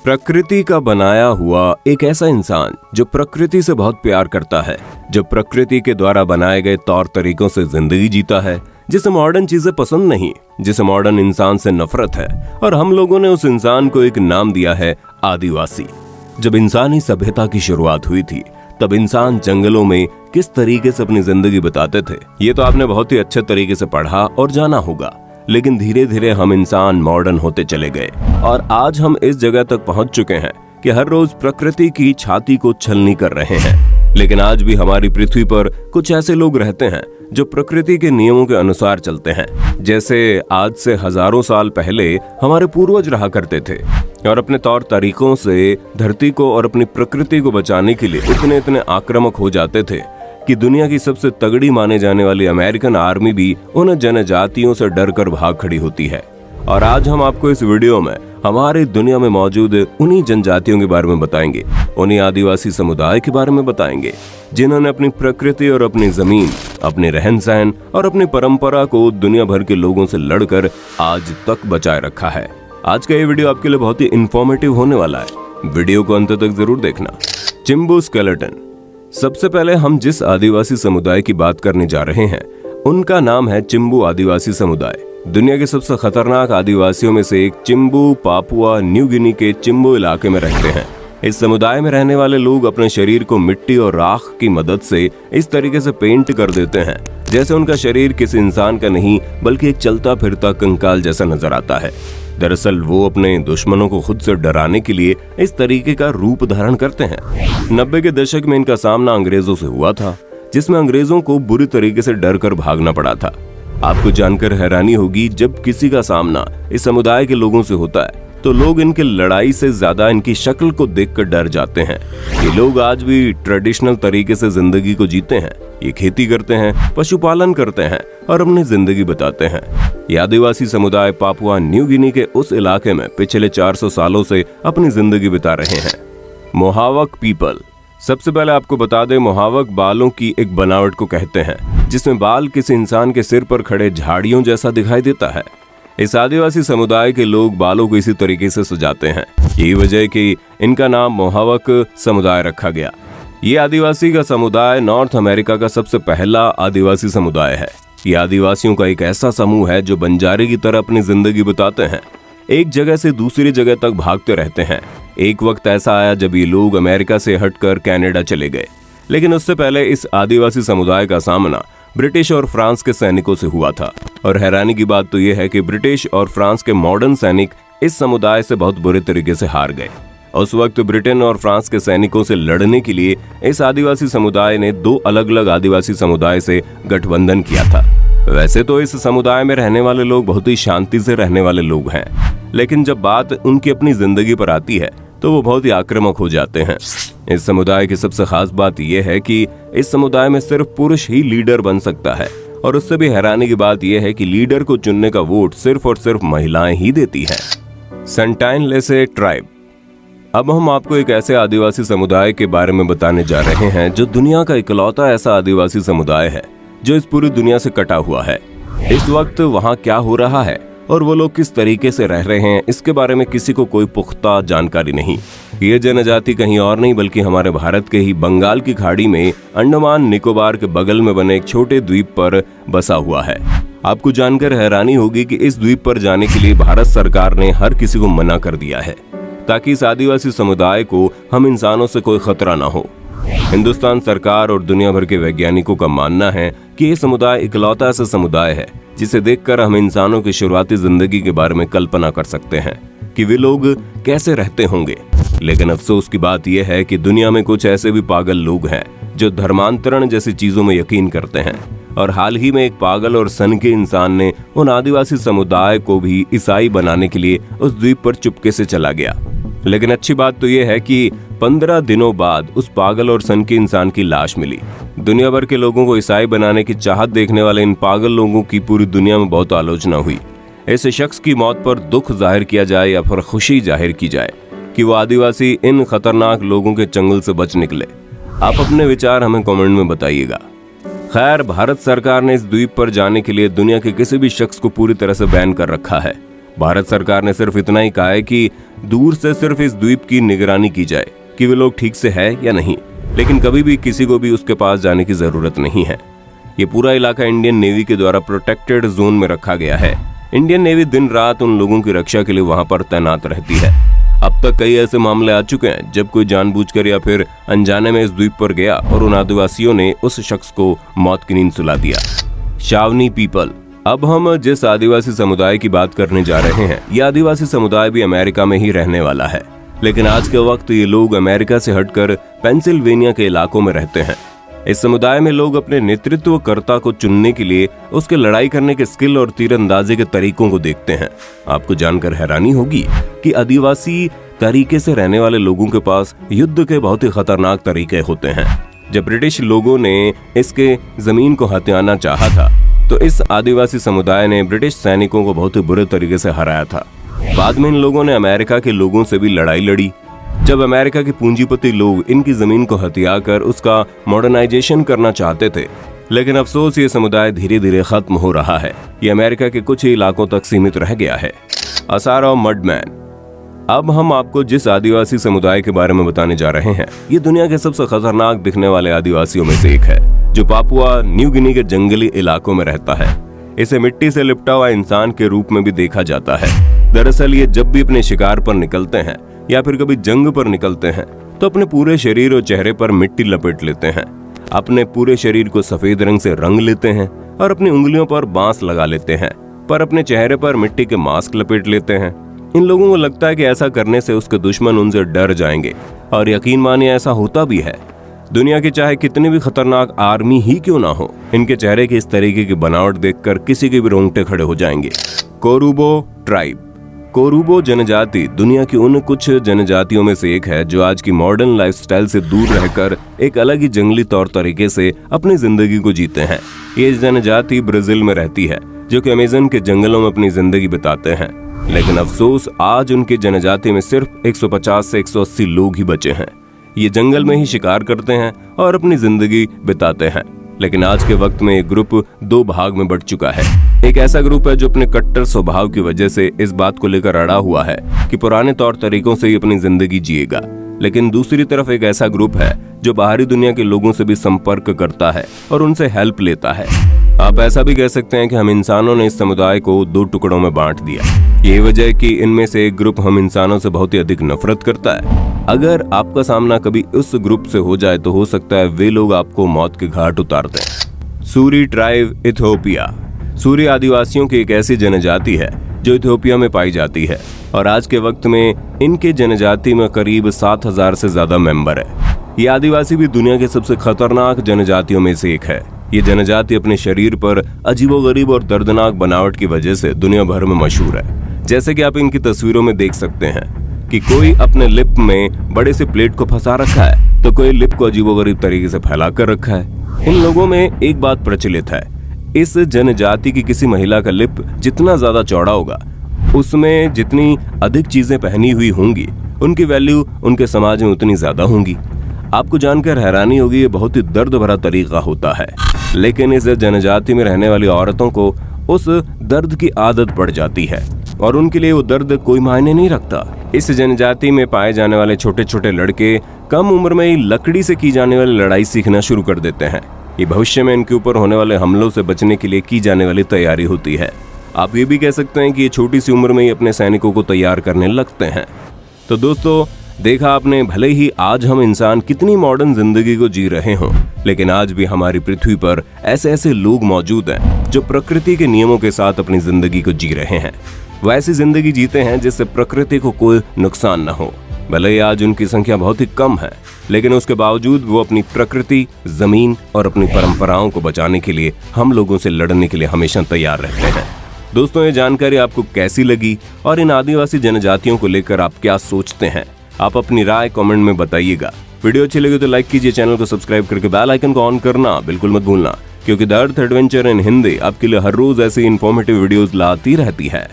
प्रकृति का बनाया हुआ एक ऐसा इंसान जो प्रकृति से बहुत प्यार करता है, जो प्रकृति के द्वारा बनाए गए तौर तरीकों से जिंदगी जीता है, जिसे मॉडर्न चीजें पसंद नहीं, जिसे मॉडर्न इंसान से नफरत है। और हम लोगों ने उस इंसान को एक नाम दिया है आदिवासी। जब इंसानी सभ्यता की शुरुआत हुई थी तब इंसान जंगलों में किस तरीके से अपनी जिंदगी बिताते थे, ये तो आपने बहुत ही अच्छे तरीके से पढ़ा और जाना होगा। लेकिन धीरे धीरे हम इंसान मॉडर्न होते चले गए और आज हम इस जगह तक पहुंच चुके हैं कि हर रोज प्रकृति की छाती को छलनी कर रहे हैं। लेकिन आज भी हमारी पृथ्वी पर कुछ ऐसे लोग रहते हैं जो प्रकृति के नियमों के अनुसार चलते हैं, जैसे आज से हजारों साल पहले हमारे पूर्वज रहा करते थे और अपने तौर तरीकों से धरती को और अपनी प्रकृति को बचाने के लिए इतने आक्रामक हो जाते थे कि दुनिया की सबसे तगड़ी माने जाने वाली अमेरिकन आर्मी भी उन जनजातियों से डरकर भाग खड़ी होती है। और आज हम आपको इस वीडियो में हमारी दुनिया में मौजूद उन्हीं जनजातियों के बारे में बताएंगे, उन्हीं आदिवासी समुदाय के बारे में बताएंगे जिन्होंने अपनी प्रकृति और अपनी जमीन, अपने रहन सहन और अपनी परंपरा को दुनिया भर के लोगों से लड़कर आज तक बचाए रखा है। आज का ये वीडियो आपके लिए बहुत ही इंफॉर्मेटिव होने वाला है, वीडियो को अंत तक जरूर देखना। चिंबू स्केलेटन। सबसे पहले हम जिस आदिवासी समुदाय की बात करने जा रहे हैं उनका नाम है चिंबू आदिवासी समुदाय। दुनिया के सबसे खतरनाक आदिवासियों में से एक चिंबू पापुआ न्यू गिनी के चिंबू इलाके में रहते हैं। इस समुदाय में रहने वाले लोग अपने शरीर को मिट्टी और राख की मदद से इस तरीके से पेंट कर देते हैं जैसे उनका शरीर किसी इंसान का नहीं बल्कि एक चलता फिरता कंकाल जैसा नजर आता है। दरअसल वो अपने दुश्मनों को खुद से डराने के लिए इस तरीके का रूप धारण करते हैं। 90 के दशक में इनका सामना अंग्रेजों से हुआ था, जिसमें अंग्रेजों को बुरी तरीके से डर कर भागना पड़ा था। आपको जानकर हैरानी होगी, जब किसी का सामना इस समुदाय के लोगों से होता है तो लोग इनके लड़ाई से ज्यादा इनकी शक्ल को देखकर डर जाते हैं। ये लोग आज भी ट्रेडिशनल तरीके से जिंदगी को जीते हैं। ये खेती करते हैं, पशुपालन करते हैं और अपनी जिंदगी बताते हैं। ये आदिवासी समुदाय पापुआ न्यू गिनी के उस इलाके में पिछले 400 सालों से अपनी जिंदगी बिता रहे हैं। मोहावक पीपल। सबसे पहले आपको बता दें, मोहावक बालों की एक बनावट को कहते हैं जिसमें बाल किसी इंसान के सिर पर खड़े झाड़ियों जैसा दिखाई देता है। इस आदिवासी समुदाय के लोग बालों को इसी तरीके से सजाते हैं। यही वजह है कि इनका नाम मोहावक समुदाय रखा गया। ये आदिवासी का समुदाय नॉर्थ अमेरिका का सबसे पहला आदिवासी समुदाय है। ये आदिवासियों का एक ऐसा समूह है जो बंजारे की तरह अपनी जिंदगी बिताते हैं, एक जगह से दूसरी जगह तक भागते रहते हैं। एक वक्त ऐसा आया जब ये लोग अमेरिका से हटकर कनाडा चले गए, लेकिन उससे पहले इस आदिवासी समुदाय का सामना ब्रिटिश और फ्रांस के सैनिकों से हुआ था। और हैरानी की बात तो यह है कि ब्रिटिश और फ्रांस के मॉडर्न सैनिक इस समुदाय से बहुत बुरे तरीके से हार गए। उस वक्त ब्रिटेन और फ्रांस के सैनिकों से लड़ने के लिए इस आदिवासी समुदाय ने 2 अलग अलग आदिवासी समुदाय से गठबंधन किया था। वैसे तो इस समुदाय में रहने वाले लोग बहुत ही शांति से रहने वाले लोग हैं, लेकिन जब बात उनकी अपनी जिंदगी पर आती है तो वो बहुत ही आक्रामक हो जाते हैं। इस समुदाय की सबसे खास बात यह है कि इस समुदाय में सिर्फ पुरुष ही लीडर बन सकता है और उससे भी हैरानी की बात यह है कि लीडर को चुनने का वोट सिर्फ और सिर्फ महिलाएं ही देती हैं। सेंटाइन लेसे ट्राइब। अब हम आपको एक ऐसे आदिवासी समुदाय के बारे में बताने जा रहे हैं जो दुनिया का इकलौता ऐसा आदिवासी समुदाय है जो इस पूरी दुनिया से कटा हुआ है। इस वक्त वहाँ क्या हो रहा है और वो लोग किस तरीके से रह रहे हैं, इसके बारे में किसी को कोई पुख्ता जानकारी नहीं। ये जनजाति कहीं और नहीं बल्कि हमारे भारत के ही बंगाल की खाड़ी में अंडमान निकोबार के बगल में बने एक छोटे द्वीप पर बसा हुआ है। आपको जानकर हैरानी होगी कि इस द्वीप पर जाने के लिए भारत सरकार ने हर किसी को मना कर दिया है ताकि इस आदिवासी समुदाय को हम इंसानों से कोई खतरा ना हो। हिंदुस्तान सरकार और दुनिया भर के वैज्ञानिकों का मानना है कि ये समुदाय इकलौता ऐसा समुदाय है जिसे देखकर हम इंसानों की शुरुआती जिंदगी के बारे में कल्पना कर सकते हैं कि वे लोग कैसे रहते होंगे। लेकिन अफसोस की बात यह है कि दुनिया में कुछ ऐसे भी पागल लोग हैं जो धर्मांतरण जैसी चीजों में यकीन करते हैं। और हाल ही में एक पागल और सनकी इंसान ने उन आदिवासी समुदाय को भी ईसाई बनाने के लिए उस द्वीप पर चुपके से चला गया। लेकिन अच्छी बात तो यह है कि 15 दिनों बाद उस पागल और सनकी इंसान की लाश मिली। दुनिया भर के लोगों को ईसाई बनाने की चाहत देखने वाले इन पागल लोगों की पूरी दुनिया में बहुत आलोचना हुई। ऐसे शख्स की मौत पर दुख जाहिर किया जाए या फिर खुशी जाहिर की जाए कि वो आदिवासी इन खतरनाक लोगों के चंगुल से बच निकले। आप अपने विचार हमें कमेंट में बताइएगा। खैर, भारत सरकार ने इस द्वीप पर जाने के लिए दुनिया के किसी भी शख्स को पूरी तरह से बैन कर रखा है। भारत सरकार ने सिर्फ इतना ही कहा है कि दूर से सिर्फ इस द्वीप की निगरानी की जाए कि वे लोग ठीक से है या नहीं, लेकिन कभी भी किसी को भी उसके पास जाने की जरूरत नहीं है। ये पूरा इलाका इंडियन नेवी के द्वारा प्रोटेक्टेड जोन में रखा गया है। इंडियन नेवी दिन रात उन लोगों की रक्षा के लिए वहां पर तैनात रहती है। अब तक कई ऐसे मामले आ चुके हैं जब कोई जानबूझकर या फिर अनजाने में इस द्वीप पर गया और उन आदिवासियों ने उस शख्स को मौत की नींद सुला दिया। शावनी पीपल। अब हम जिस आदिवासी समुदाय की बात करने जा रहे हैं, यह आदिवासी समुदाय भी अमेरिका में ही रहने वाला है, लेकिन आज के वक्त ये लोग अमेरिका से हटकर पेंसिल्वेनिया के इलाकों में रहते हैं। इस समुदाय में लोग अपने नेतृत्वकर्ता को चुनने के लिए उसके लड़ाई करने के स्किल और तीरंदाजी के तरीकों को देखते हैं। आपको जानकर हैरानी होगी कि आदिवासी तरीके से रहने वाले लोगों के पास युद्ध के बहुत ही खतरनाक तरीके होते हैं। जब ब्रिटिश लोगों ने इसके जमीन को हथियाना चाहा था तो इस आदिवासी समुदाय ने ब्रिटिश सैनिकों को बहुत ही बुरे तरीके से हराया था। बाद में इन लोगों ने अमेरिका के लोगों से भी लड़ाई लड़ी। जब अमेरिका के पूंजीपति लोग इनकी जमीन को हथिया कर उसका मॉडर्नाइजेशन करना चाहते थे, लेकिन अफसोस ये समुदाय धीरे धीरे खत्म हो रहा है। ये अमेरिका के कुछ ही इलाकों तक सीमित रह गया है। असारा मडमैन। अब हम आपको जिस आदिवासी समुदाय के बारे में बताने जा रहे हैं, ये दुनिया के सबसे खतरनाक दिखने वाले आदिवासियों में से एक है, जो पापुआ न्यू गिनी के जंगली इलाकों में रहता है। इसे मिट्टी से लिपटा हुआ इंसान के रूप में भी देखा जाता है। दरअसल ये जब भी अपने शिकार पर निकलते हैं या फिर कभी जंग पर निकलते हैं तो अपने पूरे शरीर और चेहरे पर मिट्टी लपेट लेते हैं, अपने पूरे शरीर को सफेद रंग से रंग लेते हैं और अपनी उंगलियों पर बांस लगा लेते हैं, पर अपने चेहरे पर मिट्टी के मास्क लपेट लेते हैं। इन लोगों को लगता है कि ऐसा करने से उसके दुश्मन उनसे डर जाएंगे, और यकीन मानिए ऐसा होता भी है। दुनिया की चाहे कितनी भी खतरनाक आर्मी ही क्यों ना हो, इनके चेहरे की इस तरीके की बनावट देखकर किसी के भी रोंगटे खड़े हो जाएंगे। कोरुबो ट्राइब। कोरुबो जनजाति दुनिया की उन कुछ जनजातियों में से एक है जो आज की मॉडर्न लाइफस्टाइल से दूर रहकर एक अलग ही जंगली तौर तरीके से अपनी जिंदगी को जीते हैं। ये जनजाति ब्राजील में रहती है, जो कि अमेज़न के जंगलों में अपनी जिंदगी बिताते हैं। लेकिन अफसोस आज उनकी जनजाति में सिर्फ 150 से 180 लोग ही बचे हैं। ये जंगल में ही शिकार करते हैं और अपनी जिंदगी बिताते हैं। लेकिन आज के वक्त में ये ग्रुप दो भाग में बढ़ चुका है। एक ऐसा ग्रुप है जो अपने कट्टर स्वभाव की वजह से इस बात को लेकर अड़ा हुआ है कि पुराने तौर तरीकों से ही अपनी जिंदगी जिएगा, लेकिन दूसरी तरफ एक ऐसा ग्रुप है जो बाहरी दुनिया के लोगों से भी संपर्क करता है और उनसे हेल्प लेता है। आप ऐसा भी कह सकते हैं कि हम इंसानों ने इस समुदाय को दो टुकड़ों में बांट दिया। ये वजह है कि इनमें से एक ग्रुप हम इंसानों से बहुत ही अधिक नफरत करता है। अगर आपका सामना कभी उस ग्रुप से हो जाए तो हो सकता है वे लोग आपको मौत के घाट उतार दें। Suri tribe Ethiopia. सूरी आदिवासियों की एक ऐसी जनजाति है जो इथियोपिया में पाई जाती है, और आज के वक्त में इनके जनजाति में करीब 7000 से ज्यादा मेंबर है। ये आदिवासी भी दुनिया के सबसे खतरनाक जनजातियों में से एक है। ये जनजाति अपने शरीर पर अजीबोगरीब और दर्दनाक बनावट की वजह से दुनिया भर में मशहूर है। जैसे कि आप इनकी तस्वीरों में देख सकते हैं कि कोई अपने लिप में बड़े से प्लेट को फंसा रखा है तो कोई लिप को अजीबोगरीब तरीके से फैला कर रखा है। इन लोगों में एक बात प्रचलित है, इस जनजाति की किसी महिला का लिप जितना ज्यादा चौड़ा होगा, उसमें जितनी अधिक चीजें पहनी हुई होंगी, उनकी वैल्यू उनके समाज में उतनी ज्यादा होंगी। आपको जानकर हैरानी होगी, ये बहुत ही दर्द भरा तरीका होता है, लेकिन इस जनजाति में रहने वाली औरतों को उस दर्द की आदत पड़ जाती है और उनके लिए वो दर्द कोई मायने नहीं रखता। इस जनजाति में पाए जाने वाले छोटे छोटे लड़के कम उम्र में ही लकड़ी से की जाने वाली लड़ाई सीखना शुरू कर देते हैं। ये भविष्य में इनके ऊपर होने वाले हमलों से बचने के लिए की जाने वाली तैयारी होती है। आप ये भी कह सकते हैं कि ये छोटी सी उम्र में ही अपने सैनिकों को तैयार करने लगते हैं। तो दोस्तों, देखा आपने, भले ही आज हम इंसान कितनी मॉडर्न जिंदगी को जी रहे हों, लेकिन आज भी हमारी पृथ्वी पर ऐसे ऐसे लोग मौजूद हैं जो प्रकृति के नियमों के साथ अपनी जिंदगी को जी रहे हैं। वो ऐसी जिंदगी जीते हैं जिससे प्रकृति को कोई नुकसान न हो। भले ही आज उनकी संख्या बहुत ही कम है, लेकिन उसके बावजूद वो अपनी प्रकृति, जमीन और अपनी परंपराओं को बचाने के लिए हम लोगों से लड़ने के लिए हमेशा तैयार रहते हैं। दोस्तों, ये जानकारी आपको कैसी लगी और इन आदिवासी जनजातियों को लेकर आप क्या सोचते हैं? आप अपनी राय कमेंट में बताइएगा। वीडियो अच्छी लगी तो लाइक कीजिए, चैनल को सब्सक्राइब करके बेल आइकन को ऑन करना बिल्कुल मत भूलना, क्योंकि the earth adventure in Hindi आपके लिए हर रोज ऐसी इन्फॉर्मेटिव वीडियोस लाती रहती है।